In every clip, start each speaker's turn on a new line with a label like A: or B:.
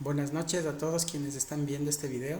A: Buenas noches a todos quienes están viendo este video.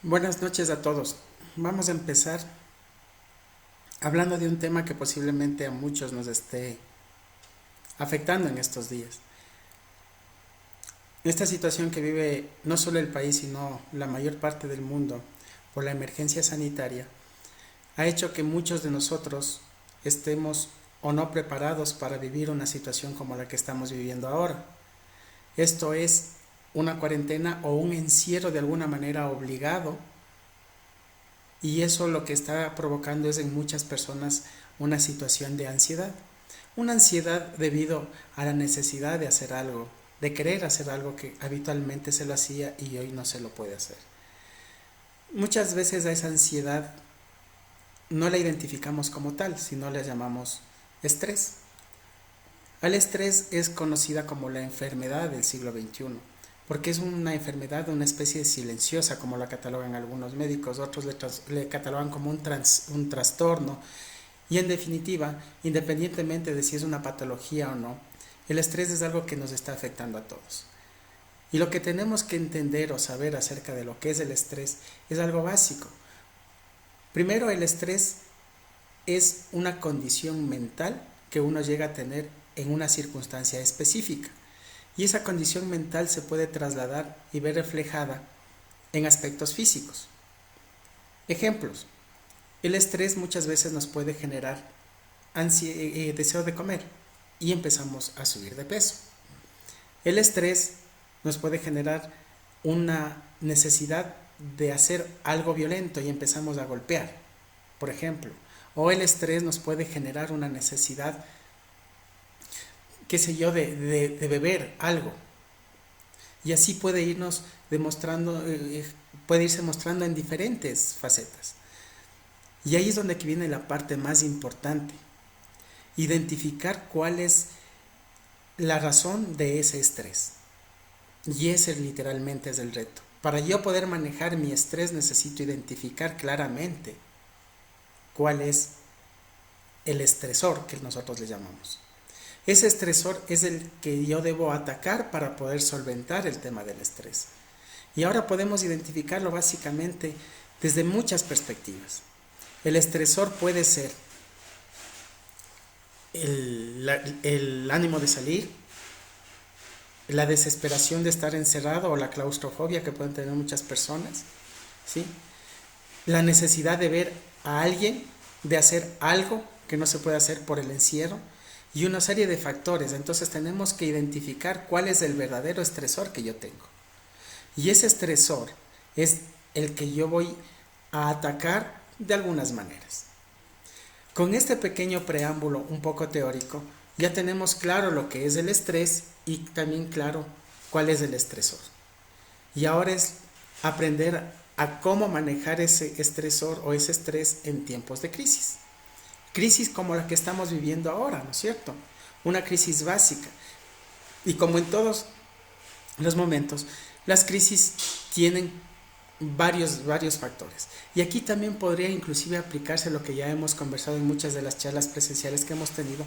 A: Buenas noches a todos. Vamos a empezar hablando de un tema que posiblemente a muchos nos esté afectando en estos días. Esta situación que vive no solo el país, sino la mayor parte del mundo por la emergencia sanitaria, ha hecho que muchos de nosotros estemos o no preparados para vivir una situación como la que estamos viviendo ahora. Esto es una cuarentena o un encierro de alguna manera obligado, y eso lo que está provocando es en muchas personas una situación de ansiedad. Una ansiedad debido a la necesidad de hacer algo, de querer hacer algo que habitualmente se lo hacía y hoy no se lo puede hacer. Muchas veces a esa ansiedad no la identificamos como tal, sino la llamamos estrés. Al estrés es conocida como la enfermedad del siglo XXI, porque es una enfermedad, una especie de silenciosa, como la catalogan algunos médicos, otros le catalogan como un trastorno, y en definitiva, independientemente de si es una patología o no, el estrés es algo que nos está afectando a todos. Y lo que tenemos que entender o saber acerca de lo que es el estrés es algo básico. Primero, el estrés es una condición mental que uno llega a tener en una circunstancia específica. Y esa condición mental se puede trasladar y ver reflejada en aspectos físicos. Ejemplos. El estrés muchas veces nos puede generar deseo de comer y empezamos a subir de peso. El estrés nos puede generar una necesidad de hacer algo violento y empezamos a golpear, por ejemplo. O el estrés nos puede generar una necesidad, qué sé yo, de beber algo. Y así puede irnos demostrando, puede irse mostrando en diferentes facetas. Y ahí es donde viene la parte más importante. Identificar cuál es la razón de ese estrés. Y ese literalmente es el reto. Para yo poder manejar mi estrés necesito identificar claramente cuál es el estresor que nosotros le llamamos. Ese estresor es el que yo debo atacar para poder solventar el tema del estrés. Y ahora podemos identificarlo básicamente desde muchas perspectivas. El estresor puede ser el ánimo de salir, la desesperación de estar encerrado o la claustrofobia que pueden tener muchas personas, ¿sí? La necesidad de ver a alguien, de hacer algo que no se puede hacer por el encierro y una serie de factores. Entonces tenemos que identificar cuál es el verdadero estresor que yo tengo. Y ese estresor es el que yo voy a atacar de algunas maneras. Con este pequeño preámbulo un poco teórico, ya tenemos claro lo que es el estrés y también claro cuál es el estresor. Y ahora es aprender a cómo manejar ese estresor o ese estrés en tiempos de crisis. Crisis como la que estamos viviendo ahora, ¿no es cierto? Una crisis básica. Y como en todos los momentos, las crisis tienen varios factores. Y aquí también podría inclusive aplicarse lo que ya hemos conversado en muchas de las charlas presenciales que hemos tenido,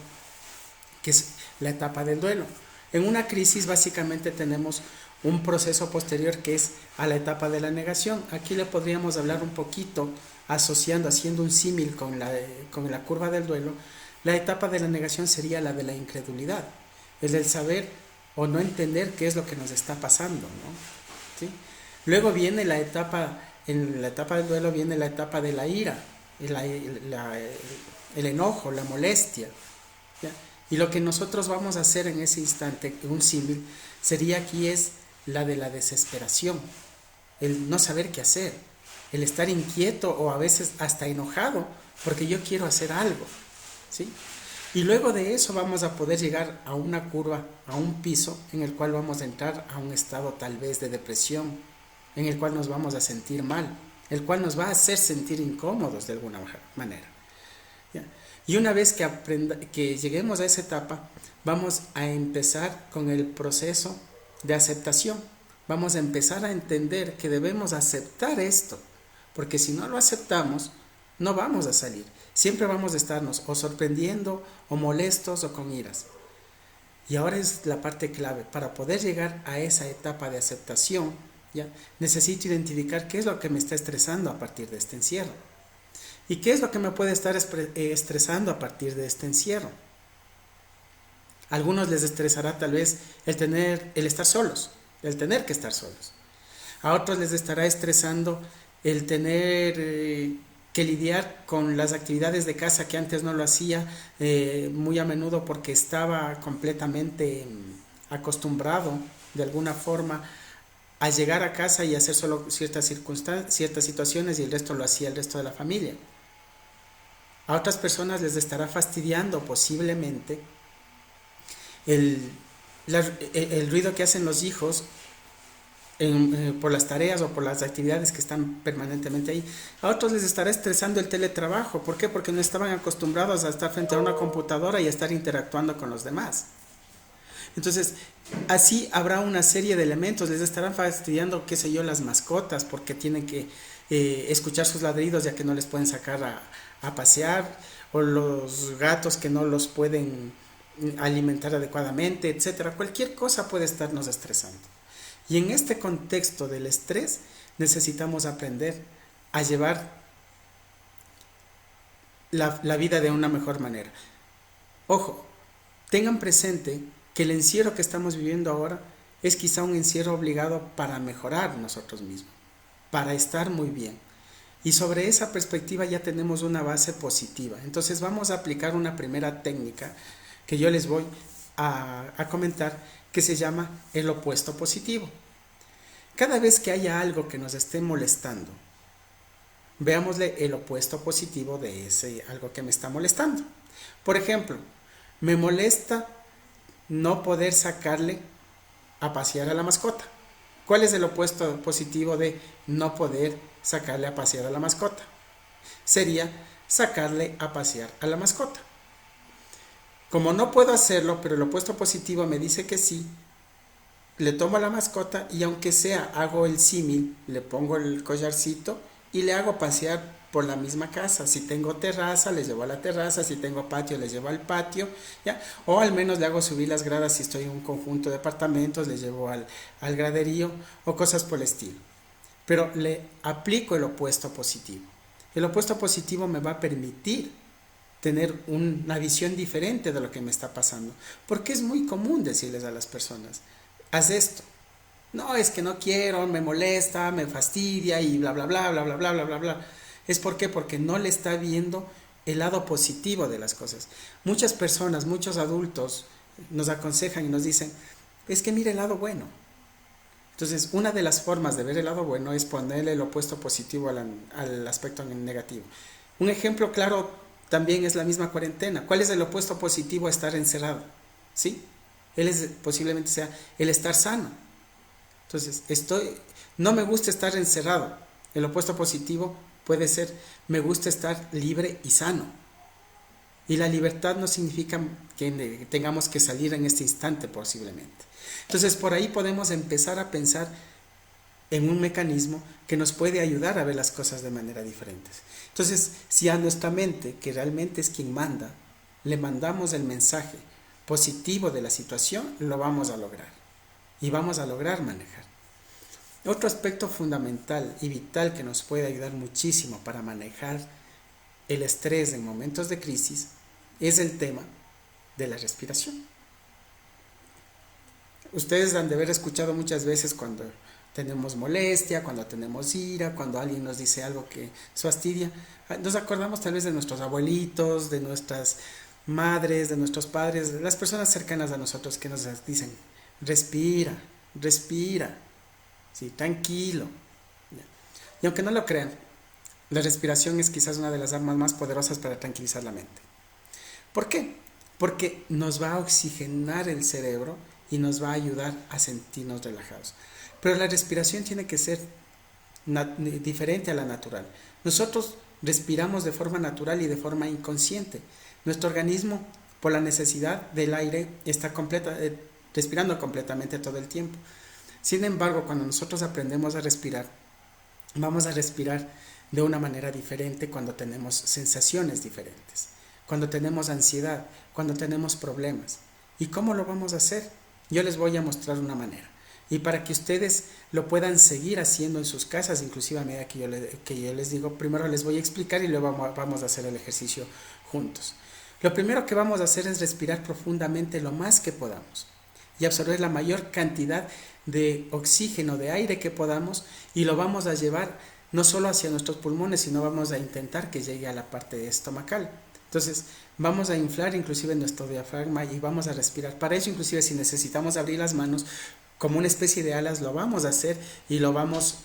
A: que es la etapa del duelo. En una crisis básicamente tenemos un proceso posterior que es a la etapa de la negación. Aquí le podríamos hablar un poquito, haciendo un símil con la curva del duelo. La etapa de la negación sería la de la incredulidad, es el saber o no entender qué es lo que nos está pasando, ¿no? ¿Sí? Luego viene en la etapa del duelo viene la etapa de la ira, el enojo, la molestia, ¿ya? Y lo que nosotros vamos a hacer en ese instante, un símil, sería aquí es la de la desesperación, el no saber qué hacer, el estar inquieto o a veces hasta enojado porque yo quiero hacer algo, ¿sí? Y luego de eso vamos a poder llegar a una curva, a un piso en el cual vamos a entrar a un estado tal vez de depresión, en el cual nos vamos a sentir mal, el cual nos va a hacer sentir incómodos de alguna manera, ¿ya? Y una vez que lleguemos a esa etapa, vamos a empezar con el proceso de aceptación. Vamos a empezar a entender que debemos aceptar esto, porque si no lo aceptamos, no vamos a salir. Siempre vamos a estarnos o sorprendiendo, o molestos, o con iras. Y ahora es la parte clave. Para poder llegar a esa etapa de aceptación, ¿ya? Necesito identificar qué es lo que me está estresando a partir de este encierro. ¿Y qué es lo que me puede estar estresando a partir de este encierro? A algunos les estresará tal vez el estar solos, el tener que estar solos. A otros les estará estresando el tener que lidiar con las actividades de casa que antes no lo hacía muy a menudo porque estaba completamente acostumbrado de alguna forma a llegar a casa y hacer solo ciertas situaciones y el resto lo hacía el resto de la familia. A otras personas les estará fastidiando posiblemente el ruido que hacen los hijos por las tareas o por las actividades que están permanentemente ahí. A otros les estará estresando el teletrabajo. ¿Por qué? Porque no estaban acostumbrados a estar frente a una computadora y a estar interactuando con los demás. Entonces, así habrá una serie de elementos. Les estarán fastidiando, qué sé yo, las mascotas, porque tienen que escuchar sus ladridos ya que no les pueden sacar a pasear, o los gatos que no los pueden alimentar adecuadamente, etcétera. Cualquier cosa puede estarnos estresando. Y en este contexto del estrés necesitamos aprender a llevar la vida de una mejor manera. Ojo, tengan presente que el encierro que estamos viviendo ahora es quizá un encierro obligado para mejorar nosotros mismos, para estar muy bien. Y sobre esa perspectiva ya tenemos una base positiva. Entonces vamos a aplicar una primera técnica que yo les voy a comentar, que se llama el opuesto positivo. Cada vez que haya algo que nos esté molestando, veámosle el opuesto positivo de ese algo que me está molestando. Por ejemplo, me molesta no poder sacarle a pasear a la mascota. ¿Cuál es el opuesto positivo de no poder sacarle a pasear a la mascota? Sería sacarle a pasear a la mascota. Como no puedo hacerlo, pero el opuesto positivo me dice que sí, le tomo a la mascota y aunque sea hago el símil, le pongo el collarcito y le hago pasear por la misma casa. Si tengo terraza, le llevo a la terraza. Si tengo patio, le llevo al patio, ¿ya? O al menos le hago subir las gradas. Si estoy en un conjunto de apartamentos, le llevo al graderío o cosas por el estilo. Pero le aplico el opuesto positivo. El opuesto positivo me va a permitir tener una visión diferente de lo que me está pasando. Porque es muy común decirles a las personas, haz esto. No, es que no quiero, me molesta, me fastidia y bla, bla, bla, bla, bla, bla, bla, bla, bla. ¿Es por qué? Porque no le está viendo el lado positivo de las cosas. Muchas personas, muchos adultos nos aconsejan y nos dicen, es que mire el lado bueno. Entonces, una de las formas de ver el lado bueno es ponerle el opuesto positivo al aspecto negativo. Un ejemplo claro también es la misma cuarentena. ¿Cuál es el opuesto positivo a estar encerrado? ¿Sí? Posiblemente sea el estar sano. Entonces, no me gusta estar encerrado. El opuesto positivo puede ser, me gusta estar libre y sano. Y la libertad no significa que tengamos que salir en este instante posiblemente. Entonces por ahí podemos empezar a pensar en un mecanismo que nos puede ayudar a ver las cosas de manera diferente. Entonces, si a nuestra mente, que realmente es quien manda, le mandamos el mensaje positivo de la situación, lo vamos a lograr. Y vamos a lograr manejar. Otro aspecto fundamental y vital que nos puede ayudar muchísimo para manejar el estrés en momentos de crisis es el tema de la respiración. Ustedes han de haber escuchado muchas veces cuando tenemos molestia, cuando tenemos ira, cuando alguien nos dice algo que nos fastidia. Nos acordamos tal vez de nuestros abuelitos, de nuestras madres, de nuestros padres, de las personas cercanas a nosotros que nos dicen, respira, respira, sí, tranquilo. Y aunque no lo crean, la respiración es quizás una de las armas más poderosas para tranquilizar la mente. ¿Por qué? Porque nos va a oxigenar el cerebro y nos va a ayudar a sentirnos relajados. Pero la respiración tiene que ser diferente a la natural. Nosotros respiramos de forma natural y de forma inconsciente. Nuestro organismo, por la necesidad del aire, está respirando completamente todo el tiempo. Sin embargo, cuando nosotros aprendemos a respirar, vamos a respirar de una manera diferente cuando tenemos sensaciones diferentes, cuando tenemos ansiedad, cuando tenemos problemas. ¿Y cómo lo vamos a hacer? Yo les voy a mostrar una manera. Y para que ustedes lo puedan seguir haciendo en sus casas, inclusive a medida que yo les digo, primero les voy a explicar y luego vamos a hacer el ejercicio juntos. Lo primero que vamos a hacer es respirar profundamente lo más que podamos y absorber la mayor cantidad de oxígeno, de aire que podamos, y lo vamos a llevar no solo hacia nuestros pulmones, sino vamos a intentar que llegue a la parte estomacal. Entonces vamos a inflar inclusive nuestro diafragma y vamos a respirar. Para eso inclusive si necesitamos abrir las manos como una especie de alas, lo vamos a hacer y lo vamos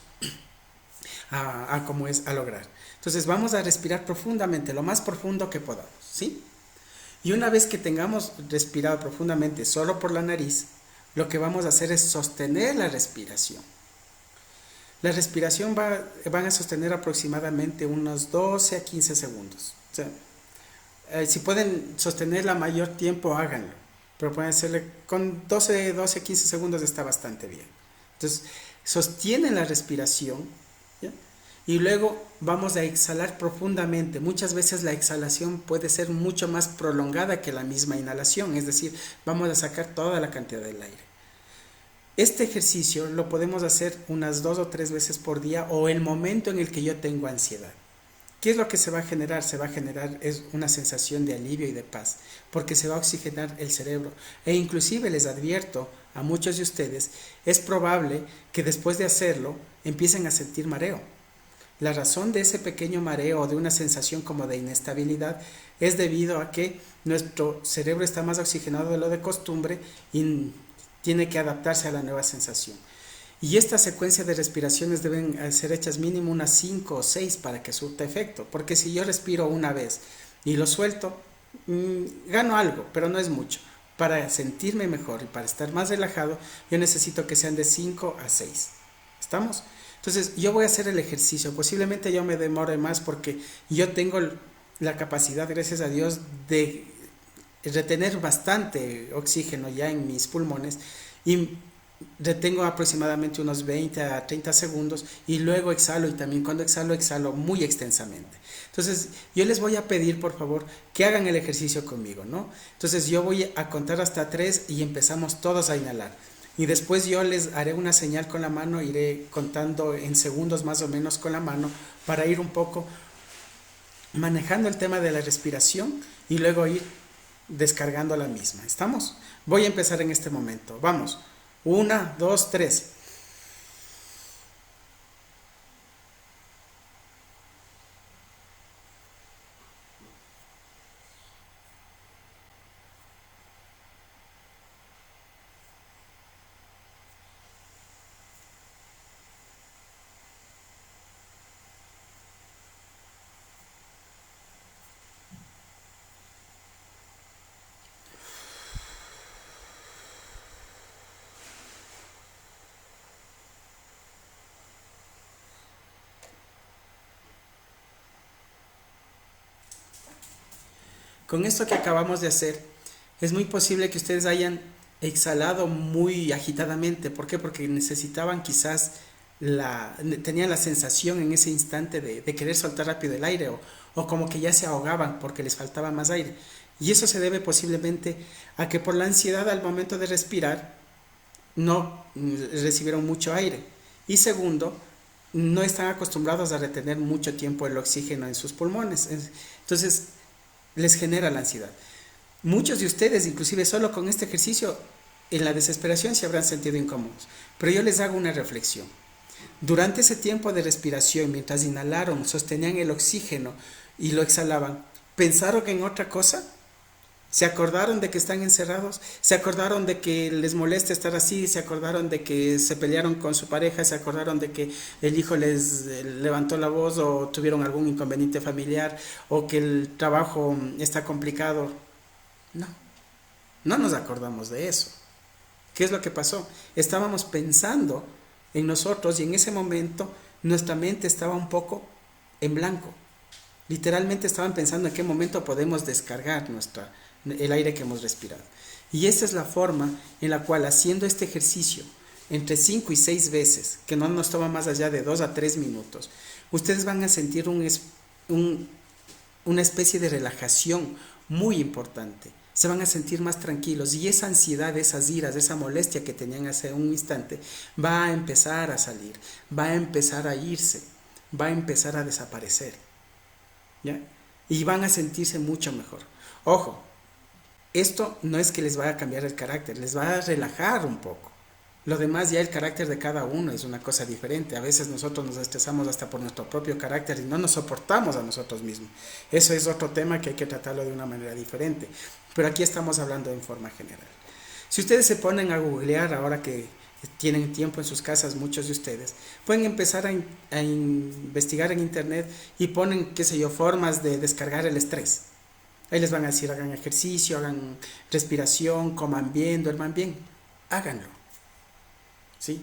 A: a lograr. Entonces vamos a respirar profundamente, lo más profundo que podamos, ¿sí? Y una vez que tengamos respirado profundamente solo por la nariz, lo que vamos a hacer es sostener la respiración. La respiración van a sostener aproximadamente unos 12 a 15 segundos. O sea, si pueden sostenerla mayor tiempo, háganlo. Pero pueden hacerle con 12 a 15 segundos está bastante bien. Entonces, sostienen la respiración, ¿ya? Y luego vamos a exhalar profundamente. Muchas veces la exhalación puede ser mucho más prolongada que la misma inhalación, es decir, vamos a sacar toda la cantidad del aire. Este ejercicio lo podemos hacer unas 2 o 3 veces por día o el momento en el que yo tengo ansiedad. ¿Qué es lo que se va a generar? Se va a generar es una sensación de alivio y de paz, porque se va a oxigenar el cerebro. E inclusive les advierto a muchos de ustedes, es probable que después de hacerlo empiecen a sentir mareo. La razón de ese pequeño mareo o de una sensación como de inestabilidad es debido a que nuestro cerebro está más oxigenado de lo de costumbre y tiene que adaptarse a la nueva sensación. Y esta secuencia de respiraciones deben ser hechas mínimo unas 5 o 6 para que surta efecto. Porque si yo respiro una vez y lo suelto, gano algo, pero no es mucho. Para sentirme mejor y para estar más relajado, yo necesito que sean de 5 a 6. ¿Estamos? Entonces yo voy a hacer el ejercicio. Posiblemente yo me demore más porque yo tengo la capacidad, gracias a Dios, de retener bastante oxígeno ya en mis pulmones y retengo aproximadamente unos 20 a 30 segundos y luego exhalo, y también cuando exhalo muy extensamente. Entonces yo les voy a pedir por favor que hagan el ejercicio conmigo, ¿no? Entonces yo voy a contar hasta 3 y empezamos todos a inhalar. Y después yo les haré una señal con la mano, iré contando en segundos más o menos con la mano para ir un poco manejando el tema de la respiración y luego ir descargando la misma. ¿Estamos? Voy a empezar en este momento. Vamos. 1, 2, 3. con esto que acabamos de hacer, es muy posible que ustedes hayan exhalado muy agitadamente. ¿Por qué? Porque necesitaban quizás tenían la sensación en ese instante de querer soltar rápido el aire o como que ya se ahogaban porque les faltaba más aire. Y eso se debe posiblemente a que por la ansiedad al momento de respirar no recibieron mucho aire. Y segundo, no están acostumbrados a retener mucho tiempo el oxígeno en sus pulmones. Entonces, les genera la ansiedad. Muchos de ustedes, inclusive solo con este ejercicio, en la desesperación se habrán sentido incómodos. Pero yo les hago una reflexión. Durante ese tiempo de respiración, mientras inhalaron, sostenían el oxígeno y lo exhalaban, ¿pensaron en otra cosa? ¿Se acordaron de que están encerrados? ¿Se acordaron de que les molesta estar así? ¿Se acordaron de que se pelearon con su pareja? ¿Se acordaron de que el hijo les levantó la voz o tuvieron algún inconveniente familiar o que el trabajo está complicado? No, no nos acordamos de eso. ¿Qué es lo que pasó? Estábamos pensando en nosotros y en ese momento nuestra mente estaba un poco en blanco. Literalmente estaban pensando en qué momento podemos descargar el aire que hemos respirado. Y esa es la forma en la cual, haciendo este ejercicio entre 5 y 6 veces, que no nos toma más allá de 2 a 3 minutos, ustedes van a sentir una especie de relajación muy importante. Se van a sentir más tranquilos y esa ansiedad, esas iras, esa molestia que tenían hace un instante va a empezar a salir, va a empezar a irse, va a empezar a desaparecer, ¿ya? Y van a sentirse mucho mejor. Ojo, esto no es que les vaya a cambiar el carácter, les va a relajar un poco. Lo demás ya el carácter de cada uno es una cosa diferente. A veces nosotros nos estresamos hasta por nuestro propio carácter y no nos soportamos a nosotros mismos. Eso es otro tema que hay que tratarlo de una manera diferente. Pero aquí estamos hablando en forma general. Si ustedes se ponen a googlear ahora que tienen tiempo en sus casas, muchos de ustedes, pueden empezar a investigar en internet y ponen, qué sé yo, formas de descargar el estrés. Ahí les van a decir, hagan ejercicio, hagan respiración, coman bien, duerman bien. Háganlo. ¿Sí?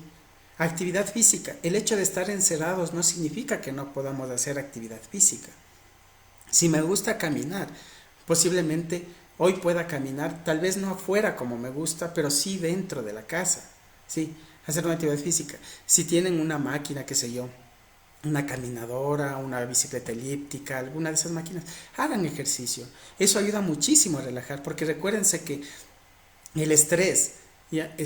A: Actividad física. El hecho de estar encerrados no significa que no podamos hacer actividad física. Si me gusta caminar, posiblemente hoy pueda caminar, tal vez no afuera como me gusta, pero sí dentro de la casa. ¿Sí? Hacer una actividad física. Si tienen una máquina, qué sé yo, una caminadora, una bicicleta elíptica, alguna de esas máquinas, hagan ejercicio. Eso ayuda muchísimo a relajar, porque recuérdense que el estrés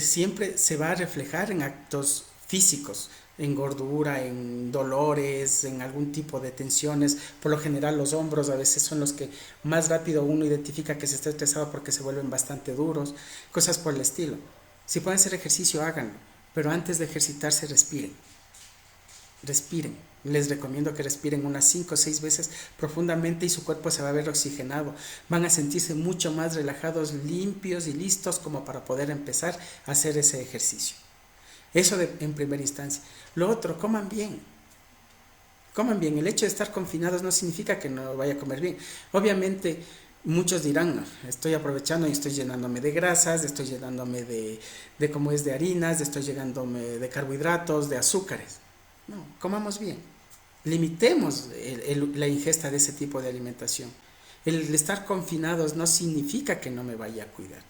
A: siempre se va a reflejar en actos físicos, en gordura, en dolores, en algún tipo de tensiones. Por lo general los hombros a veces son los que más rápido uno identifica que se está estresado porque se vuelven bastante duros, cosas por el estilo. Si pueden hacer ejercicio, háganlo, pero antes de ejercitarse respiren. Respiren. Les recomiendo que respiren unas 5 o 6 veces profundamente y su cuerpo se va a ver oxigenado. Van a sentirse mucho más relajados, limpios y listos como para poder empezar a hacer ese ejercicio. Eso en primera instancia. Lo otro, coman bien. Coman bien. El hecho de estar confinados no significa que no vaya a comer bien. Obviamente muchos dirán, no, estoy aprovechando y estoy llenándome de grasas, estoy llenándome de harinas, estoy llenándome de carbohidratos, de azúcares. No, comamos bien. Limitemos la ingesta de ese tipo de alimentación. El estar confinados no significa que no me vaya a cuidar.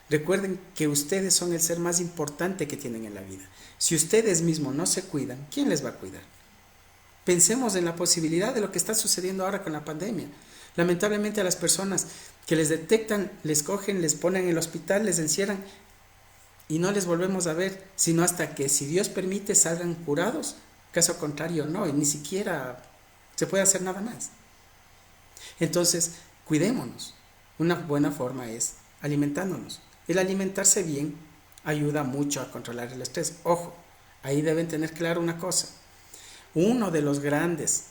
A: Recuerden que ustedes son el ser más importante que tienen en la vida. Si ustedes mismos no se cuidan, ¿quién les va a cuidar? Pensemos en la posibilidad de lo que está sucediendo ahora con la pandemia. Lamentablemente a las personas que les detectan, les cogen, les ponen en el hospital, les encierran y no les volvemos a ver, sino hasta que, si Dios permite, salgan curados. Caso contrario, no, y ni siquiera se puede hacer nada más. Entonces, cuidémonos. Una buena forma es alimentándonos. El alimentarse bien ayuda mucho a controlar el estrés. Ojo, ahí deben tener claro una cosa. Uno de los grandes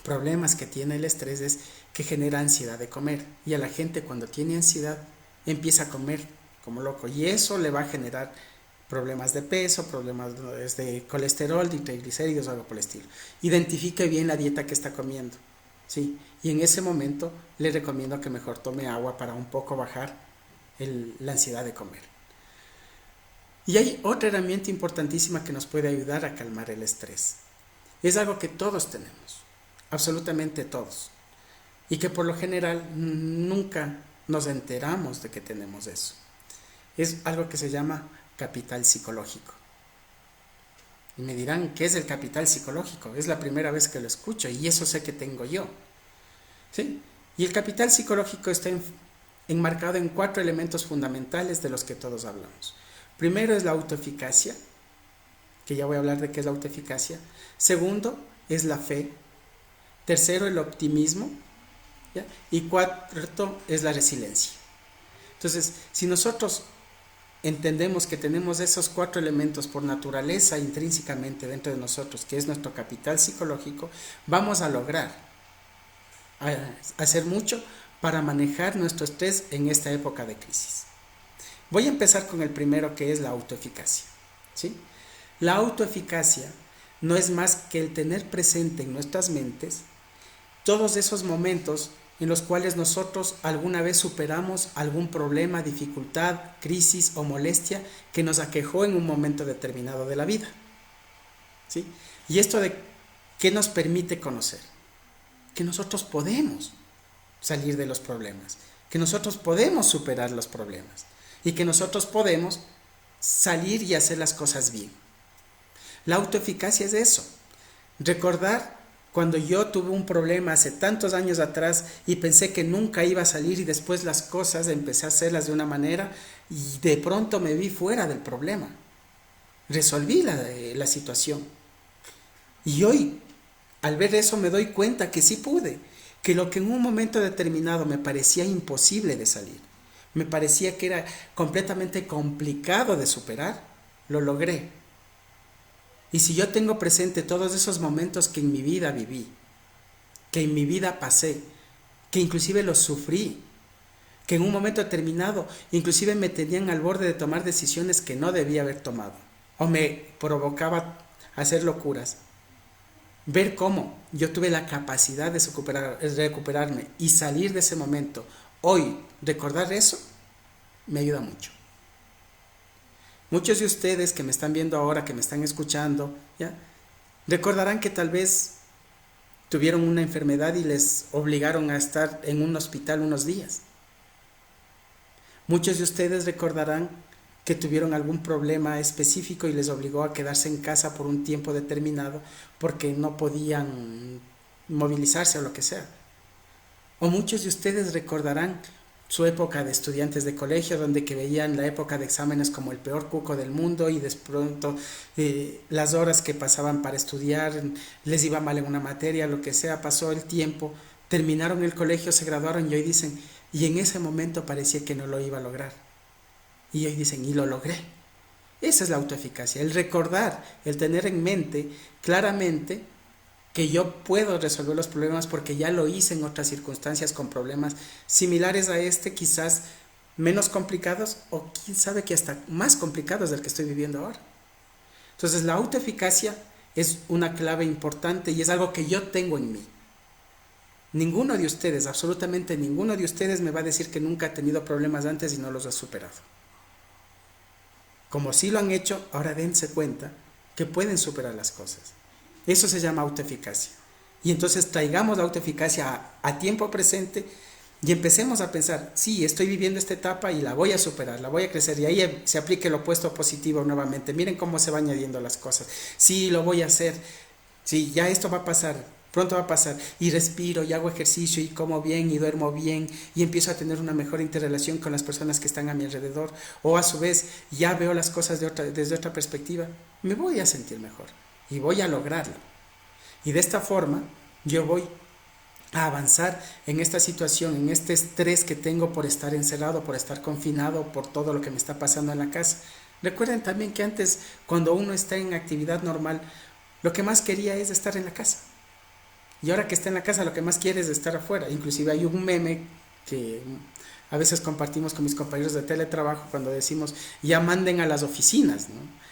A: problemas que tiene el estrés es que genera ansiedad de comer. Y a la gente, cuando tiene ansiedad, empieza a comer como loco. Y eso le va a generar problemas de peso, problemas de colesterol, de triglicéridos o algo por el estilo. Identifique bien la dieta que está comiendo, ¿sí? Y en ese momento le recomiendo que mejor tome agua para un poco bajar la ansiedad de comer. Y hay otra herramienta importantísima que nos puede ayudar a calmar el estrés. Es algo que todos tenemos, absolutamente todos. y que por lo general nunca nos enteramos de que tenemos eso. Es algo que se llama capital psicológico. Y me dirán, ¿qué es el capital psicológico? Es la primera vez que lo escucho y eso sé que tengo yo. ¿Sí? Y el capital psicológico está enmarcado en 4 elementos fundamentales de los que todos hablamos. Primero es la autoeficacia, que ya voy a hablar de qué es la autoeficacia. Segundo es la fe. Tercero, el optimismo. ¿Ya? Y cuarto es la resiliencia. Entonces, si nosotros entendemos que tenemos esos 4 elementos por naturaleza intrínsecamente dentro de nosotros, que es nuestro capital psicológico, vamos a lograr hacer mucho para manejar nuestro estrés en esta época de crisis. Voy a empezar con el primero, que es la autoeficacia. ¿Sí? La autoeficacia no es más que el tener presente en nuestras mentes todos esos momentos en los cuales nosotros alguna vez superamos algún problema, dificultad, crisis o molestia que nos aquejó en un momento determinado de la vida. ¿Sí? Y esto de qué nos permite conocer, que nosotros podemos salir de los problemas, que nosotros podemos superar los problemas y que nosotros podemos salir y hacer las cosas bien. La autoeficacia es eso, recordar cuando yo tuve un problema hace tantos años atrás y pensé que nunca iba a salir y después las cosas empecé a hacerlas de una manera y de pronto me vi fuera del problema. Resolví la situación. Y hoy, al ver eso, me doy cuenta que sí pude, que lo que en un momento determinado me parecía imposible de salir, me parecía que era completamente complicado de superar, lo logré. Y si yo tengo presente todos esos momentos que en mi vida viví, que en mi vida pasé, que inclusive los sufrí, que en un momento determinado inclusive me tenían al borde de tomar decisiones que no debía haber tomado, o me provocaba hacer locuras, ver cómo yo tuve la capacidad de recuperarme y salir de ese momento, hoy recordar eso, me ayuda mucho. Muchos de ustedes que me están viendo ahora, que me están escuchando, ¿ya? Recordarán que tal vez tuvieron una enfermedad y les obligaron a estar en un hospital unos días. Muchos de ustedes recordarán que tuvieron algún problema específico y les obligó a quedarse en casa por un tiempo determinado porque no podían movilizarse o lo que sea. O muchos de ustedes recordarán su época de estudiantes de colegio, donde que veían la época de exámenes como el peor cuco del mundo y de pronto las horas que pasaban para estudiar, les iba mal en una materia, lo que sea, pasó el tiempo, terminaron el colegio, se graduaron y hoy dicen, y en ese momento parecía que no lo iba a lograr. Y hoy dicen, y lo logré. Esa es la autoeficacia, el recordar, el tener en mente claramente que yo puedo resolver los problemas porque ya lo hice en otras circunstancias con problemas similares a este, quizás menos complicados o quién sabe que hasta más complicados del que estoy viviendo ahora. Entonces la autoeficacia es una clave importante y es algo que yo tengo en mí. Ninguno de ustedes, absolutamente ninguno de ustedes me va a decir que nunca ha tenido problemas antes y no los ha superado. Como sí lo han hecho, ahora dense cuenta que pueden superar las cosas. Eso se llama autoeficacia. Y entonces traigamos la autoeficacia a tiempo presente y empecemos a pensar, sí, estoy viviendo esta etapa y la voy a superar, la voy a crecer. Y ahí se aplique el opuesto positivo nuevamente. Miren cómo se van añadiendo las cosas. Sí, lo voy a hacer. Sí, ya esto va a pasar. Pronto va a pasar. Y respiro y hago ejercicio y como bien y duermo bien y empiezo a tener una mejor interrelación con las personas que están a mi alrededor. O a su vez ya veo las cosas desde otra perspectiva. Me voy a sentir mejor. Y voy a lograrlo. Y de esta forma yo voy a avanzar en esta situación, en este estrés que tengo por estar encerrado, por estar confinado, por todo lo que me está pasando en la casa. Recuerden también que antes, cuando uno está en actividad normal, lo que más quería es estar en la casa. Y ahora que está en la casa, lo que más quiere es estar afuera. Inclusive hay un meme que a veces compartimos con mis compañeros de teletrabajo cuando decimos, ya manden a las oficinas, ¿no?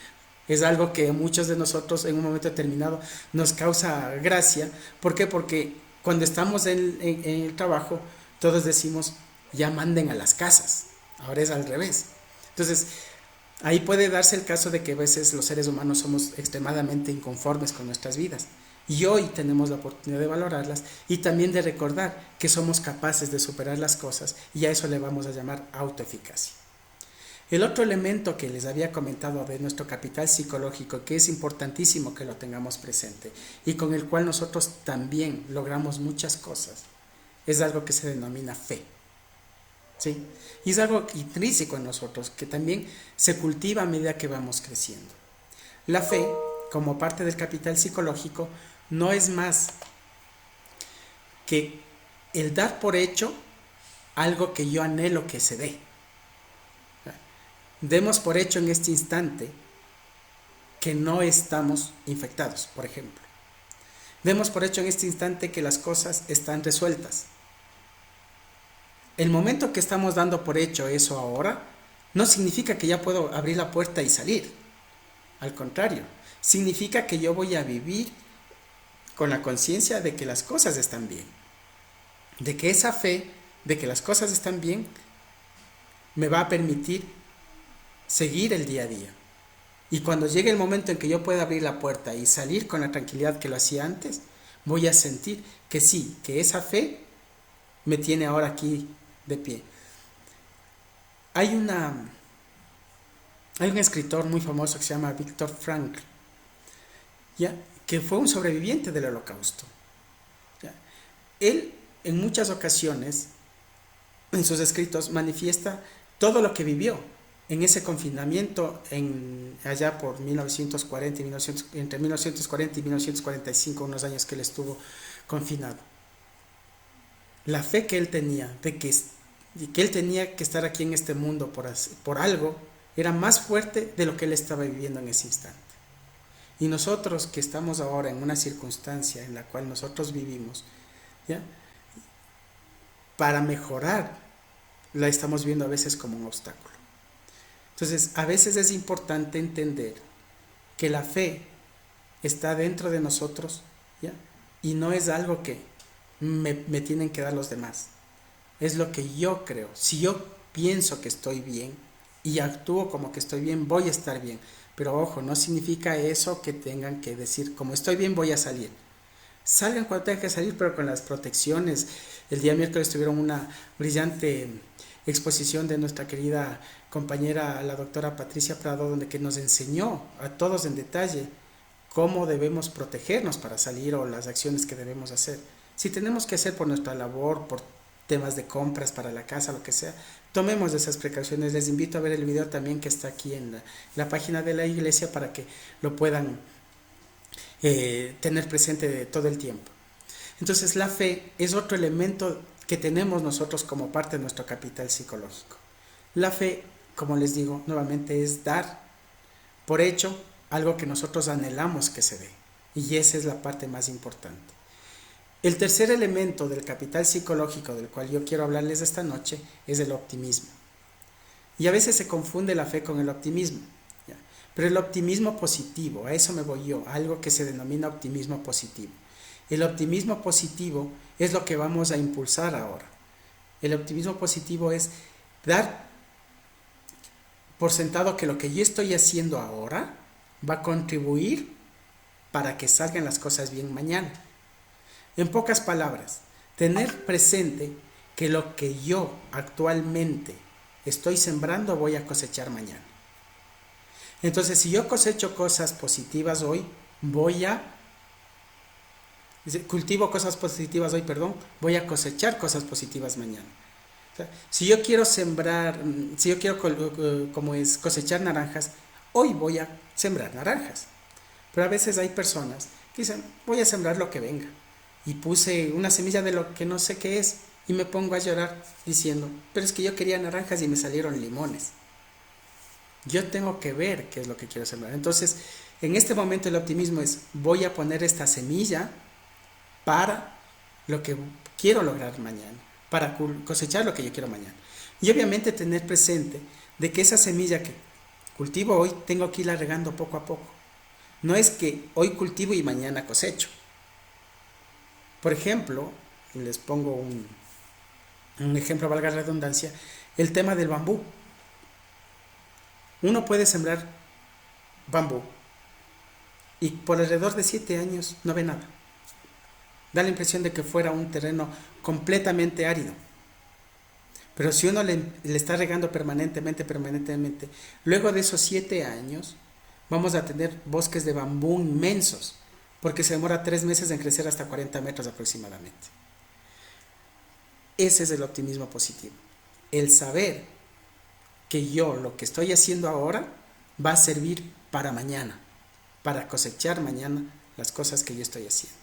A: Es algo que muchos de nosotros en un momento determinado nos causa gracia. ¿Por qué? Porque cuando estamos en el trabajo, todos decimos, ya manden a las casas. Ahora es al revés. Entonces, ahí puede darse el caso de que a veces los seres humanos somos extremadamente inconformes con nuestras vidas. Y hoy tenemos la oportunidad de valorarlas y también de recordar que somos capaces de superar las cosas, y a eso le vamos a llamar autoeficacia. El otro elemento que les había comentado de nuestro capital psicológico, que es importantísimo que lo tengamos presente y con el cual nosotros también logramos muchas cosas, es algo que se denomina fe. ¿Sí? Y es algo intrínseco en nosotros, que también se cultiva a medida que vamos creciendo. La fe, como parte del capital psicológico, no es más que el dar por hecho algo que yo anhelo que se dé. Demos por hecho en este instante que no estamos infectados, por ejemplo. Demos por hecho en este instante que las cosas están resueltas. El momento que estamos dando por hecho eso ahora, no significa que ya puedo abrir la puerta y salir. Al contrario, significa que yo voy a vivir con la conciencia de que las cosas están bien. De que esa fe de que las cosas están bien me va a permitir seguir el día a día. Y cuando llegue el momento en que yo pueda abrir la puerta y salir con la tranquilidad que lo hacía antes, voy a sentir que sí, que esa fe me tiene ahora aquí de pie. Hay un escritor muy famoso que se llama Viktor Frankl, ¿ya? Que fue un sobreviviente del Holocausto. ¿Ya? Él en muchas ocasiones en sus escritos manifiesta todo lo que vivió en ese confinamiento allá por 1940 entre 1940 y 1945, unos años que él estuvo confinado. La fe que él tenía de que él tenía que estar aquí en este mundo por algo era más fuerte de lo que él estaba viviendo en ese instante. Y nosotros que estamos ahora en una circunstancia en la cual nosotros vivimos, ¿ya? Para mejorar la estamos viendo a veces como un obstáculo. Entonces, a veces es importante entender que la fe está dentro de nosotros, ¿ya? Y no es algo que me tienen que dar los demás. Es lo que yo creo. Si yo pienso que estoy bien y actúo como que estoy bien, voy a estar bien. Pero ojo, no significa eso que tengan que decir, como estoy bien, voy a salir. Salgan cuando tengan que salir, pero con las protecciones. El día miércoles tuvieron una brillante exposición de nuestra querida compañera, la doctora Patricia Prado, donde que nos enseñó a todos en detalle cómo debemos protegernos para salir o las acciones que debemos hacer. Si tenemos que hacer por nuestra labor, por temas de compras para la casa, lo que sea, tomemos esas precauciones. Les invito a ver el video también que está aquí en la página de la iglesia para que lo puedan tener presente todo el tiempo. Entonces la fe es otro elemento que tenemos nosotros como parte de nuestro capital psicológico. La fe, como les digo nuevamente, es dar por hecho algo que nosotros anhelamos que se dé, y esa es la parte más importante. El tercer elemento del capital psicológico del cual yo quiero hablarles esta noche es el optimismo. Y a veces se confunde la fe con el optimismo, ¿ya? Pero el optimismo positivo, a eso me voy yo, a algo que se denomina optimismo positivo. El optimismo positivo es lo que vamos a impulsar ahora. El optimismo positivo es dar por sentado que lo que yo estoy haciendo ahora va a contribuir para que salgan las cosas bien mañana. En pocas palabras, tener presente que lo que yo actualmente estoy sembrando voy a cosechar mañana. Entonces, si yo cosecho cosas positivas hoy, cultivo cosas positivas hoy, voy a cosechar cosas positivas mañana. O sea, si yo quiero sembrar, si yo quiero cosechar naranjas, hoy voy a sembrar naranjas. Pero a veces hay personas que dicen, voy a sembrar lo que venga. Y puse una semilla de lo que no sé qué es y me pongo a llorar diciendo, pero es que yo quería naranjas y me salieron limones. Yo tengo que ver qué es lo que quiero sembrar. Entonces, en este momento el optimismo es, voy a poner esta semilla para lo que quiero lograr mañana, para cosechar lo que yo quiero mañana. Y obviamente tener presente de que esa semilla que cultivo hoy, tengo que irla regando poco a poco. No es que hoy cultivo y mañana cosecho. Por ejemplo, les pongo un ejemplo, valga la redundancia, el tema del bambú. Uno puede sembrar bambú y por alrededor de 7 años no ve nada. Da la impresión de que fuera un terreno completamente árido. Pero si uno le está regando permanentemente, luego de esos 7 años vamos a tener bosques de bambú inmensos, porque se demora 3 meses en crecer hasta 40 metros aproximadamente. Ese es el optimismo positivo. El saber que yo lo que estoy haciendo ahora va a servir para mañana, para cosechar mañana las cosas que yo estoy haciendo.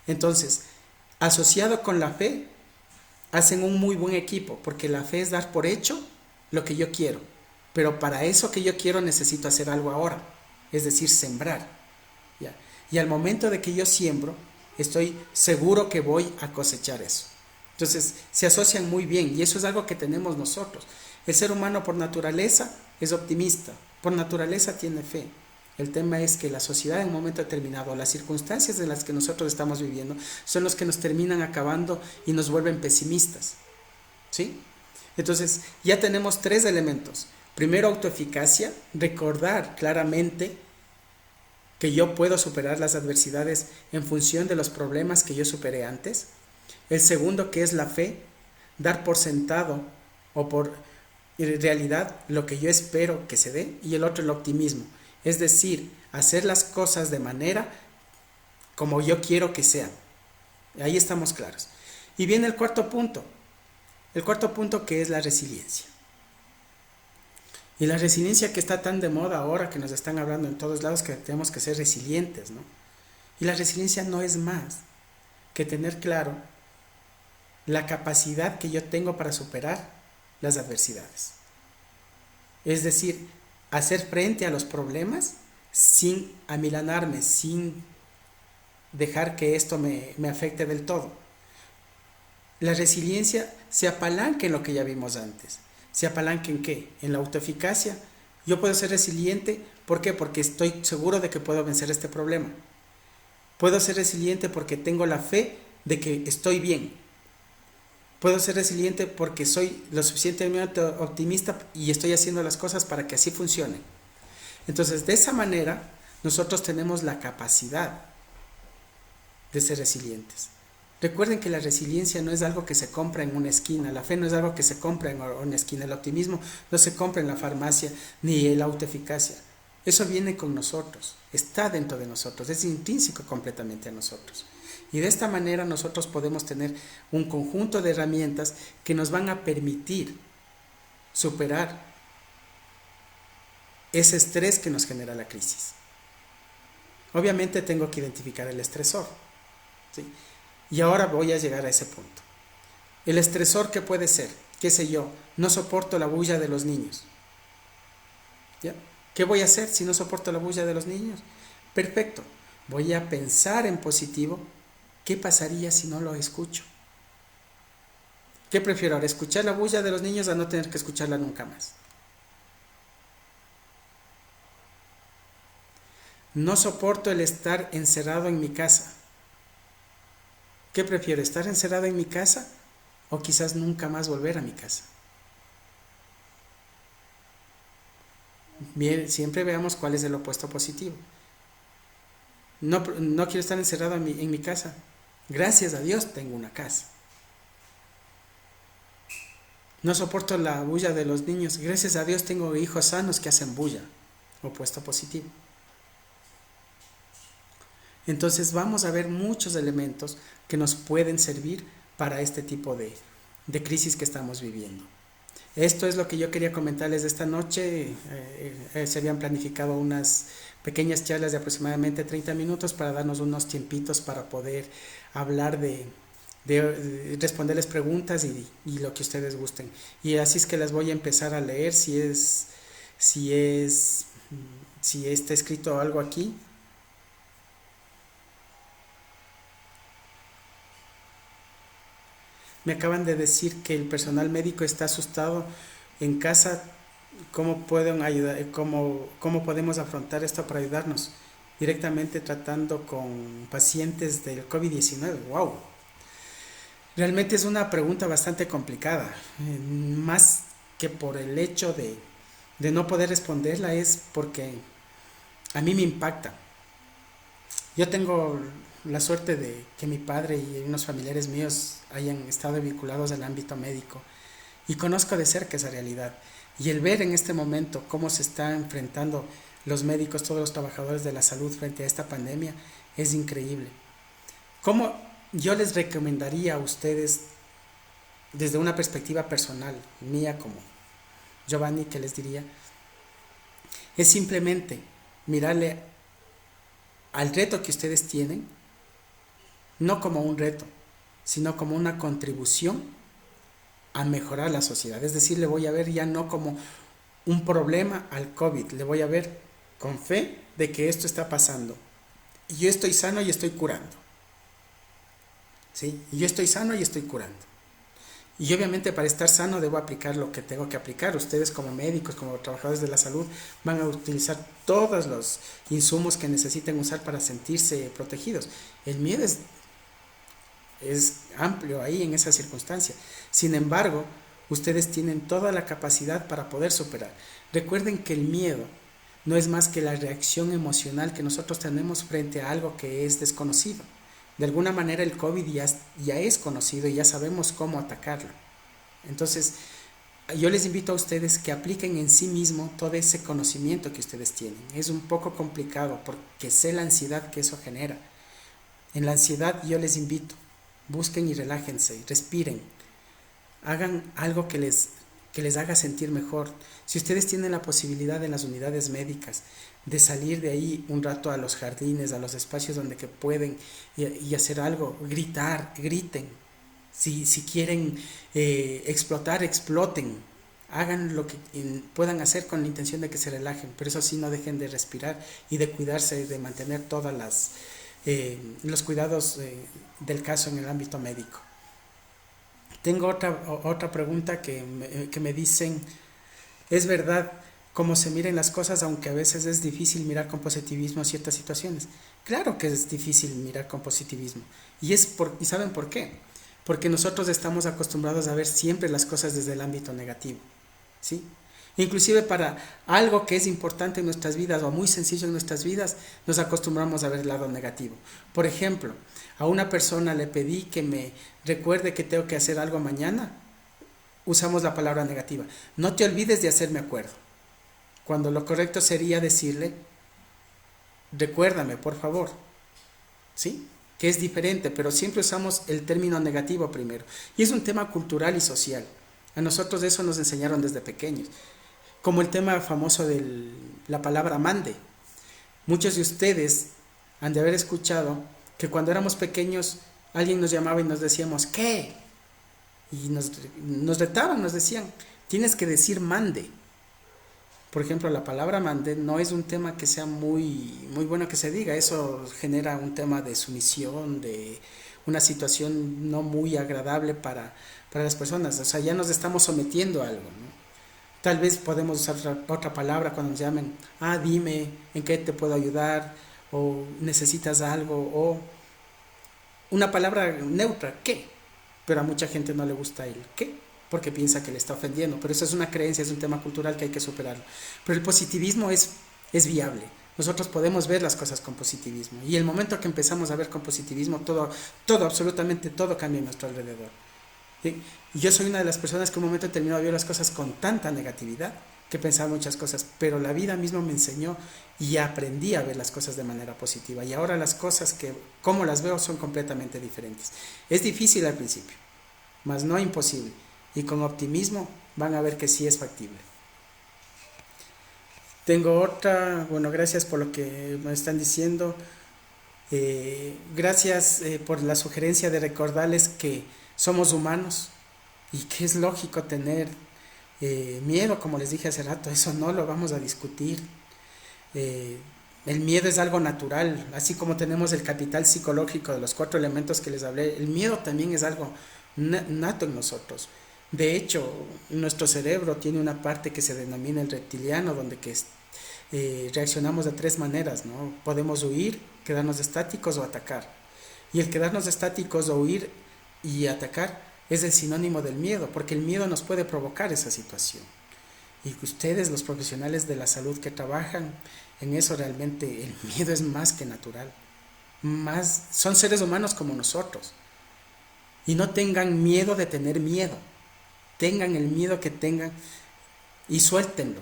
A: Entonces, asociado con la fe, hacen un muy buen equipo, porque la fe es dar por hecho lo que yo quiero, pero para eso que yo quiero necesito hacer algo ahora, es decir, sembrar. ¿Ya? Y al momento de que yo siembro, estoy seguro que voy a cosechar eso. Entonces, se asocian muy bien, y eso es algo que tenemos nosotros. El ser humano por naturaleza es optimista, por naturaleza tiene fe. El tema es que la sociedad en un momento determinado, las circunstancias en las que nosotros estamos viviendo, son los que nos terminan acabando y nos vuelven pesimistas. ¿Sí? Entonces, ya tenemos 3 elementos. Primero, autoeficacia, recordar claramente que yo puedo superar las adversidades en función de los problemas que yo superé antes. El segundo, que es la fe, dar por sentado o por realidad lo que yo espero que se dé. Y el otro, el optimismo. Es decir, hacer las cosas de manera como yo quiero que sean. Ahí estamos claros. Y viene el cuarto punto. El cuarto punto, que es la resiliencia. Y la resiliencia que está tan de moda ahora, que nos están hablando en todos lados, que tenemos que ser resilientes, ¿no? Y la resiliencia no es más que tener claro la capacidad que yo tengo para superar las adversidades. Es decir, hacer frente a los problemas sin amilanarme, sin dejar que esto me afecte del todo. La resiliencia se apalanca en lo que ya vimos antes. ¿Se apalanca en qué? En la autoeficacia. Yo puedo ser resiliente, ¿por qué? Porque estoy seguro de que puedo vencer este problema. Puedo ser resiliente porque tengo la fe de que estoy bien. Puedo ser resiliente porque soy lo suficientemente optimista y estoy haciendo las cosas para que así funcionen. Entonces, de esa manera, nosotros tenemos la capacidad de ser resilientes. Recuerden que la resiliencia no es algo que se compra en una esquina, la fe no es algo que se compra en una esquina, el optimismo no se compra en la farmacia, ni la autoeficacia. Eso viene con nosotros, está dentro de nosotros, es intrínseco completamente a nosotros. Y de esta manera nosotros podemos tener un conjunto de herramientas que nos van a permitir superar ese estrés que nos genera la crisis. Obviamente tengo que identificar el estresor, ¿sí? Y ahora voy a llegar a ese punto. El estresor, ¿qué puede ser? ¿Qué sé yo? No soporto la bulla de los niños. ¿Ya? ¿Qué voy a hacer si no soporto la bulla de los niños? Perfecto. Voy a pensar en positivo. ¿Qué pasaría si no lo escucho? ¿Qué prefiero ahora? ¿Escuchar la bulla de los niños a no tener que escucharla nunca más? No soporto el estar encerrado en mi casa. ¿Qué prefiero? ¿Estar encerrado en mi casa o quizás nunca más volver a mi casa? Bien, siempre veamos cuál es el opuesto positivo. No quiero estar encerrado en mi casa. Gracias a Dios tengo una casa. No soporto la bulla de los niños. Gracias a Dios tengo hijos sanos que hacen bulla. Opuesto positivo. Entonces vamos a ver muchos elementos que nos pueden servir para este tipo de crisis que estamos viviendo. Esto es lo que yo quería comentarles esta noche. Se habían planificado unas pequeñas charlas de aproximadamente 30 minutos para darnos unos tiempitos para poder hablar de responderles preguntas y lo que ustedes gusten. Y así es que las voy a empezar a leer si está escrito algo aquí. Me acaban de decir que el personal médico está asustado en casa. ¿Cómo pueden ayudar? ¿Cómo podemos afrontar esto para ayudarnos? Directamente tratando con pacientes del COVID-19. ¡Wow! Realmente es una pregunta bastante complicada. Más que por el hecho de no poder responderla, es porque a mí me impacta. Yo tengo la suerte de que mi padre y unos familiares míos hayan estado vinculados al ámbito médico y conozco de cerca esa realidad. Y el ver en este momento cómo se están enfrentando los médicos, todos los trabajadores de la salud frente a esta pandemia, es increíble. ¿Cómo yo les recomendaría a ustedes, desde una perspectiva personal, mía como Giovanni, que les diría? Es simplemente mirarle al reto que ustedes tienen, no como un reto, sino como una contribución a mejorar la sociedad. Es decir, le voy a ver ya no como un problema al COVID, le voy a ver con fe de que esto está pasando. Y yo estoy sano y estoy curando. ¿Sí? Y yo estoy sano y estoy curando. Y obviamente para estar sano debo aplicar lo que tengo que aplicar. Ustedes como médicos, como trabajadores de la salud, van a utilizar todos los insumos que necesiten usar para sentirse protegidos. El miedo es amplio ahí en esa circunstancia. Sin embargo, ustedes tienen toda la capacidad para poder superar. Recuerden que el miedo no es más que la reacción emocional que nosotros tenemos frente a algo que es desconocido. De alguna manera el COVID ya es conocido y ya sabemos cómo atacarlo. Entonces, yo les invito a ustedes que apliquen en sí mismo todo ese conocimiento que ustedes tienen. Es un poco complicado porque sé la ansiedad que eso genera. En la ansiedad yo les invito, busquen y relájense, respiren, hagan algo que les haga sentir mejor. Si ustedes tienen la posibilidad en las unidades médicas de salir de ahí un rato a los jardines, a los espacios donde que pueden y hacer algo, gritar, griten. Si quieren explotar, exploten. Hagan lo que puedan hacer con la intención de que se relajen, pero eso sí, no dejen de respirar y de cuidarse, de mantener todas los cuidados del caso en el ámbito médico. Tengo otra pregunta que me dicen, ¿es verdad cómo se miren las cosas, aunque a veces es difícil mirar con positivismo ciertas situaciones? Claro que es difícil mirar con positivismo. ¿Y saben por qué? Porque nosotros estamos acostumbrados a ver siempre las cosas desde el ámbito negativo, ¿sí? Inclusive para algo que es importante en nuestras vidas o muy sencillo en nuestras vidas, nos acostumbramos a ver el lado negativo. Por ejemplo, a una persona le pedí que me recuerde que tengo que hacer algo mañana. Usamos la palabra negativa. No te olvides de hacerme acuerdo. Cuando lo correcto sería decirle, recuérdame, por favor. ¿Sí? Que es diferente, pero siempre usamos el término negativo primero. Y es un tema cultural y social. A nosotros eso nos enseñaron desde pequeños. Como el tema famoso de la palabra mande. Muchos de ustedes han de haber escuchado que cuando éramos pequeños alguien nos llamaba y nos decíamos, ¿qué? Y nos retaban, nos decían, tienes que decir mande. Por ejemplo, la palabra mande no es un tema que sea muy bueno que se diga. Eso genera un tema de sumisión, de una situación no muy agradable para las personas. O sea, ya nos estamos sometiendo a algo, ¿no? Tal vez podemos usar otra palabra cuando nos llamen, dime, ¿en qué te puedo ayudar? O necesitas algo, o una palabra neutra, ¿qué? Pero a mucha gente no le gusta el ¿qué? Porque piensa que le está ofendiendo, pero eso es una creencia, es un tema cultural que hay que superarlo. Pero el positivismo es viable. Nosotros podemos ver las cosas con positivismo. Y el momento que empezamos a ver con positivismo, todo, absolutamente todo cambia a nuestro alrededor. ¿Sí? Y yo soy una de las personas que en un momento determinado vio las cosas con tanta negatividad que pensaba muchas cosas, pero la vida misma me enseñó y aprendí a ver las cosas de manera positiva. Y ahora las cosas como las veo son completamente diferentes. Es difícil al principio, mas no imposible. Y con optimismo van a ver que sí es factible. Tengo otra, gracias por lo que me están diciendo. Gracias por la sugerencia de recordarles que somos humanos y que es lógico tener miedo, como les dije hace rato. Eso no lo vamos a discutir. El miedo es algo natural, así como tenemos el capital psicológico de los 4 elementos que les hablé. El miedo también es algo nato en nosotros. De hecho, nuestro cerebro tiene una parte que se denomina el reptiliano, donde reaccionamos de 3 maneras, ¿no? Podemos huir, quedarnos estáticos o atacar. Y el quedarnos estáticos o huir y atacar es el sinónimo del miedo, porque el miedo nos puede provocar esa situación. Y ustedes, los profesionales de la salud que trabajan en eso, realmente el miedo es más que natural. más, son seres humanos como nosotros. Y no tengan miedo de tener miedo. Tengan el miedo que tengan y suéltenlo.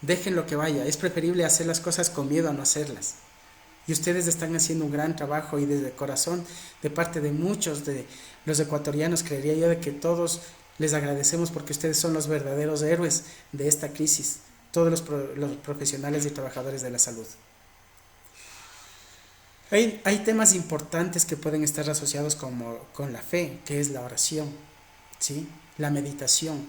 A: Déjenlo que vaya. Es preferible hacer las cosas con miedo a no hacerlas. Y ustedes están haciendo un gran trabajo y desde el corazón, de parte de muchos de los ecuatorianos, creería yo de que todos les agradecemos porque ustedes son los verdaderos héroes de esta crisis. Todos los profesionales y trabajadores de la salud. Hay temas importantes que pueden estar asociados con la fe, que es la oración, ¿sí? La meditación.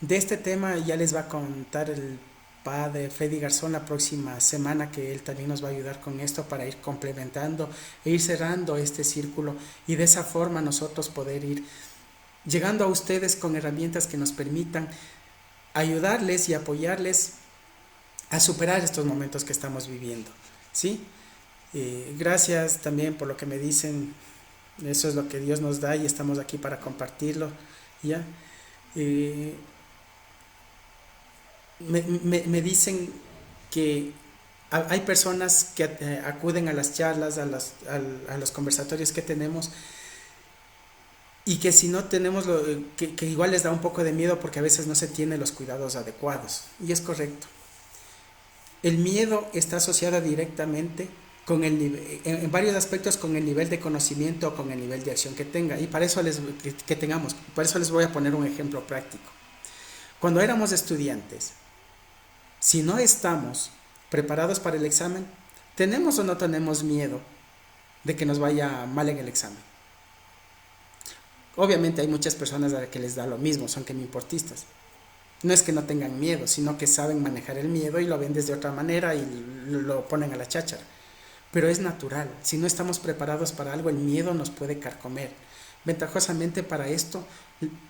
A: De este tema ya les va a contar el padre Freddy Garzón la próxima semana, que él también nos va a ayudar con esto para ir complementando e ir cerrando este círculo y de esa forma nosotros poder ir llegando a ustedes con herramientas que nos permitan ayudarles y apoyarles a superar estos momentos que estamos viviendo, ¿sí? Gracias también por lo que me dicen. Eso es lo que Dios nos da y estamos aquí para compartirlo, ¿ya? Me dicen que hay personas que acuden a las charlas, a los conversatorios que tenemos, y que si no tenemos, que igual les da un poco de miedo porque a veces no se tienen los cuidados adecuados. Y es correcto. El miedo está asociado directamente con el nivel, en varios aspectos, con el nivel de conocimiento o con el nivel de acción que tenga. Y para eso que tengamos, por eso les voy a poner un ejemplo práctico. Cuando éramos estudiantes, si no estamos preparados para el examen, ¿tenemos o no tenemos miedo de que nos vaya mal en el examen? Obviamente hay muchas personas a las que les da lo mismo, son importistas. No es que no tengan miedo, sino que saben manejar el miedo y lo ven desde otra manera y lo ponen a la cháchara. Pero es natural. Si no estamos preparados para algo, el miedo nos puede carcomer. Ventajosamente para esto,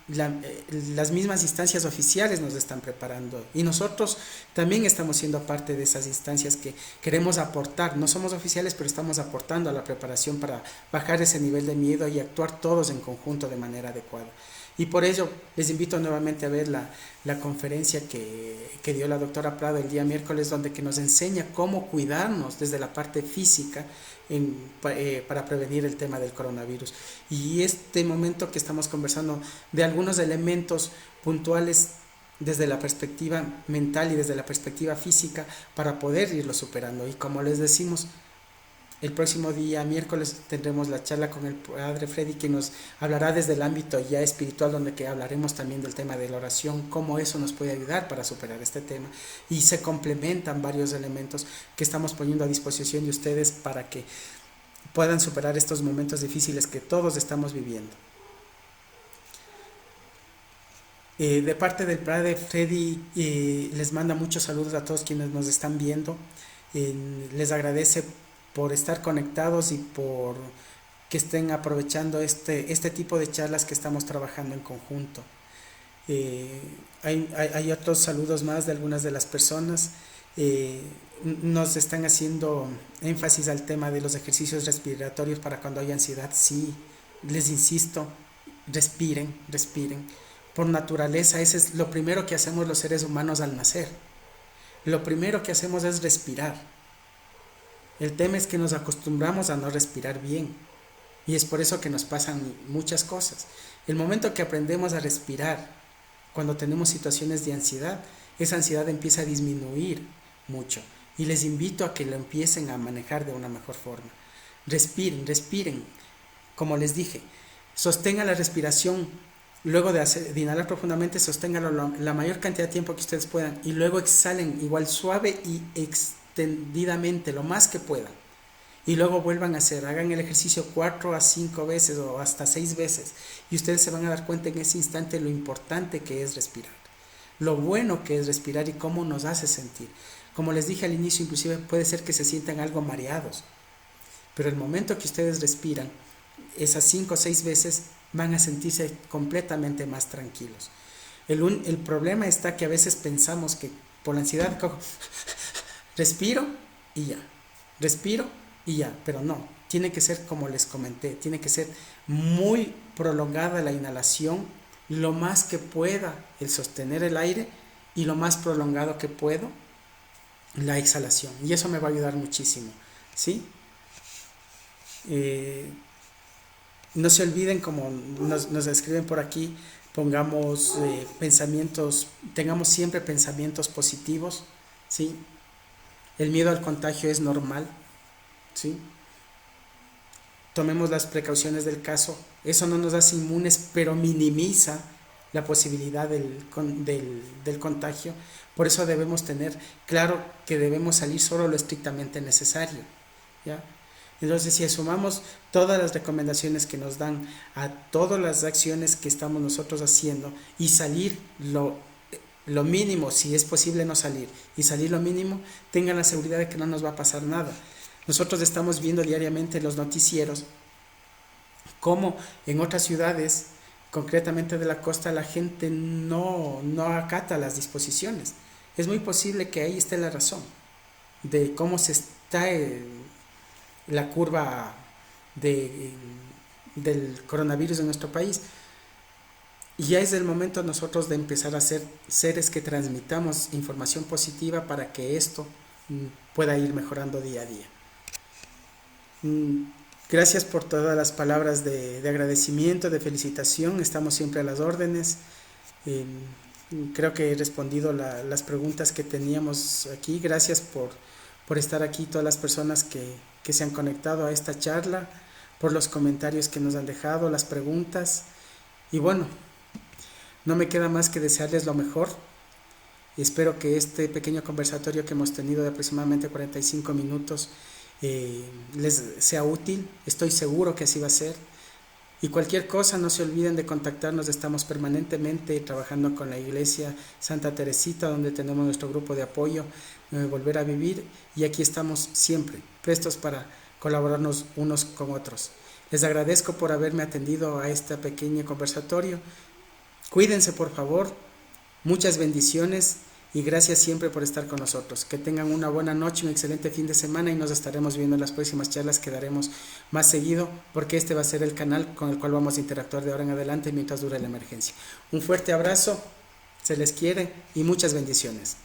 A: las mismas instancias oficiales nos están preparando y nosotros también estamos siendo parte de esas instancias que queremos aportar. No somos oficiales, pero estamos aportando a la preparación para bajar ese nivel de miedo y actuar todos en conjunto de manera adecuada. Y por ello les invito nuevamente a ver la conferencia que dio la doctora Prado el día miércoles, donde que nos enseña cómo cuidarnos desde la parte física para prevenir el tema del coronavirus. Y este momento que estamos conversando de algunos elementos puntuales desde la perspectiva mental y desde la perspectiva física para poder irlo superando. Y como les decimos, el próximo día, miércoles, tendremos la charla con el padre Freddy, que nos hablará desde el ámbito ya espiritual, donde que hablaremos también del tema de la oración, cómo eso nos puede ayudar para superar este tema. Y se complementan varios elementos que estamos poniendo a disposición de ustedes para que puedan superar estos momentos difíciles que todos estamos viviendo. De parte del padre Freddy, les manda muchos saludos a todos quienes nos están viendo. Les agradece por estar conectados y por que estén aprovechando este tipo de charlas que estamos trabajando en conjunto. Hay otros saludos más de algunas de las personas. Nos están haciendo énfasis al tema de los ejercicios respiratorios para cuando hay ansiedad. Sí, les insisto, respiren. Por naturaleza, ese es lo primero que hacemos los seres humanos al nacer. Lo primero que hacemos es respirar. El tema es que nos acostumbramos a no respirar bien y es por eso que nos pasan muchas cosas. El momento que aprendemos a respirar cuando tenemos situaciones de ansiedad, esa ansiedad empieza a disminuir mucho y les invito a que lo empiecen a manejar de una mejor forma. Respiren. Como les dije, sostengan la respiración. Luego de inhalar profundamente, sosténganlo la mayor cantidad de tiempo que ustedes puedan y luego exhalen igual suave y extendidamente, lo más que puedan, y luego vuelvan a hagan el ejercicio 4 a 5 veces o hasta 6 veces y ustedes se van a dar cuenta en ese instante lo importante que es respirar, lo bueno que es respirar y cómo nos hace sentir. Como les dije al inicio, inclusive puede ser que se sientan algo mareados, pero el momento que ustedes respiran esas 5 o 6 veces van a sentirse completamente más tranquilos. El problema está que a veces pensamos que por la ansiedad respiro y ya, pero no, tiene que ser como les comenté, tiene que ser muy prolongada la inhalación, lo más que pueda el sostener el aire y lo más prolongado que puedo la exhalación, y eso me va a ayudar muchísimo, ¿sí? Eh, no se olviden, como nos escriben por aquí, pongamos pensamientos, tengamos siempre pensamientos positivos, ¿sí? El miedo al contagio es normal, ¿sí? Tomemos las precauciones del caso. Eso no nos hace inmunes, pero minimiza la posibilidad del contagio. Por eso debemos tener claro que debemos salir solo lo estrictamente necesario, ¿ya? Entonces, si sumamos todas las recomendaciones que nos dan a todas las acciones que estamos nosotros haciendo y salir lo mínimo, si es posible no salir, y salir lo mínimo, tengan la seguridad de que no nos va a pasar nada. Nosotros estamos viendo diariamente en los noticieros cómo en otras ciudades, concretamente de la costa, la gente no acata las disposiciones. Es muy posible que ahí esté la razón de cómo se está la curva de, del coronavirus en nuestro país. Y ya es el momento nosotros de empezar a ser seres que transmitamos información positiva para que esto pueda ir mejorando día a día. Gracias por todas las palabras de agradecimiento, de felicitación. Estamos siempre a las órdenes. Creo que he respondido las preguntas que teníamos aquí. Gracias por estar aquí, todas las personas que se han conectado a esta charla, por los comentarios que nos han dejado, las preguntas. Y bueno, no me queda más que desearles lo mejor. Y espero que este pequeño conversatorio que hemos tenido de aproximadamente 45 minutos les sea útil. Estoy seguro que así va a ser. Y cualquier cosa, no se olviden de contactarnos. Estamos permanentemente trabajando con la Iglesia Santa Teresita, donde tenemos nuestro grupo de apoyo, Volver a Vivir, y aquí estamos siempre prestos para colaborarnos unos con otros. Les agradezco por haberme atendido a este pequeño conversatorio. Cuídense, por favor. Muchas bendiciones y gracias siempre por estar con nosotros. Que tengan una buena noche, un excelente fin de semana, y nos estaremos viendo en las próximas charlas que daremos más seguido, porque este va a ser el canal con el cual vamos a interactuar de ahora en adelante mientras dure la emergencia. Un fuerte abrazo, se les quiere y muchas bendiciones.